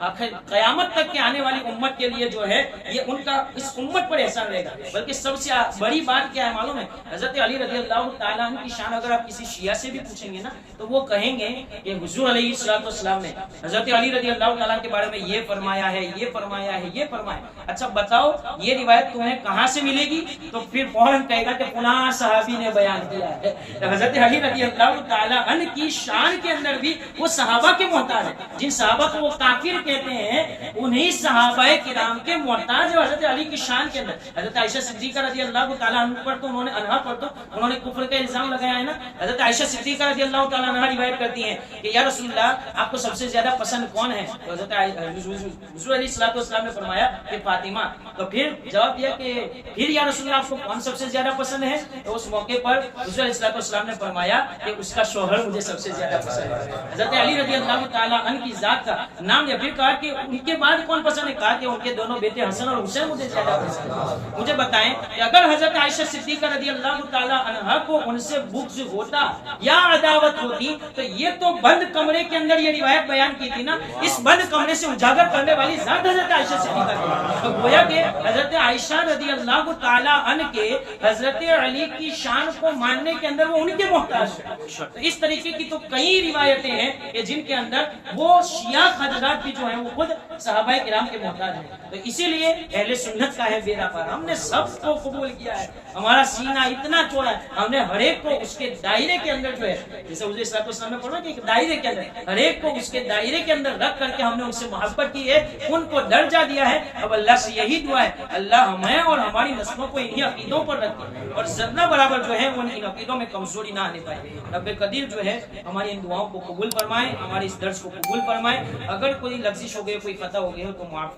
Speaker 1: قیامت تک کے آنے والی امت کے لیے جو ہے یہ ان کا اس امت پر احسان رہے گا۔ بلکہ سب سے بڑی بات کیا ہے معلوم ہے؟ حضرت علی رضی اللہ تعالیٰ عنہ کی شان اگر آپ کسی شیعہ سے بھی پوچھیں گے نا تو وہ کہیں گے کہ حضور علیہ السلام نے حضرت علی رضی اللہ تعالیٰ کے بارے میں یہ فرمایا ہے، یہ فرمایا ہے، یہ فرمایا ہے۔ اچھا بتاؤ یہ روایت تمہیں کہاں سے ملے گی؟ تو پھر فوراً کہے گا کہ فلاں صحابی نے بیان کیا ہے۔ حضرت علی رضی اللہ تعالیٰ عنہ کی شان کے اندر بھی وہ صحابہ کے محتاج ہیں، جن صحابہ کو وہ کافر کہتے ہیں انہی صحابہ کرام کے محتاج ہے حضرت علی کی شان کے اندر۔ حضرت عائشہ صدیقہ رضی اللہ تعالیٰ عنہ پر تو انہوں نے کفر کا الزام لگایا ہے نا۔ حضرت عائشہ صدیقہ رضی اللہ تعالیٰ عنہ روایت کرتی ہیں کہ یا رسول اللہ آپ کو سب سے زیادہ پسند کون ہے؟ تو حضرت حضور علیہ السلام نے فرمایا کہ فاطمہ۔ تو پھر جواب دیا کہ پھر یا رسول اللہ آپ کو کون سب سے زیادہ پسند ہے؟ تو اس موقع پر حضور علیہ السلام نے فرمایا کہ اس کا شوہر مجھے سب سے زیادہ پسند ہے۔ حضرت علی رضی اللہ تعالیٰ عنہ کی ذات کا نام یا پھر کہا کہ ان کے بعد کون پسند ہے؟ کہا کہ ان کے دونوں بیٹے حسن اور حسین مجھے زیادہ پسند ہے۔ مجھے بتائیں کہ اگر حضرت عائشہ صدیقہ رضی اللہ تعالیٰ عنہ کو ان سے بغض ہوتا یا عداوت ہوتی تو یہ تو بند کمرے کے اندر یہ روایت بیان کی تھی نا، اس بند کمرے سے اجاگر کرنے والی ذات حضرت عائشہ صدیقہ تھی۔ تو گویا کہ حضرت عائشہ رضی اللہ تعالیٰ عنہ کے حضرت علی کی شان کو ماننے کے اندر وہ ان کے محتاج ہیں۔ تو اس طریقے کی تو کئی روایتیں ہیں کہ جن کے اندر وہ شیعہ حضرات بھی جو ہیں وہ خود صحابہ کرام کے محتاج ہیں۔ تو اسی لیے اہل سنت کا ہے بیڑا پار. ہم نے سب کو قبول کیا ہے, ہمارا سینہ اتنا چوڑا ہے, ہم نے ہر ایک کو اس کے دائرے کے اندر جو ہے, جیسے حضور صلی اللہ علیہ وسلم نے پڑھا کہ ایک دائرے کے اندر ہر ایک کو اس کے دائرے کے اندر رکھ کر کے ہم نے ان سے محبت کی ہے, ان کو درجہ دیا ہے. اب اللہ سے یہی دعا ہے اللہ ہمیں اور ہماری نسلوں کو انہی عقیدوں پر رکھے اور ذرہ برابر جو ہے ان عقیدوں میں کمزوری نہ آنے پائے. رب قدیر جو ہے ہماری ان دعاؤں کو قبول فرمائے, ہمارے اس درس کو قبول فرمائے. اگر کوئی لفظش ہو گئے, کوئی خطا ہو گیا ہو تو معاف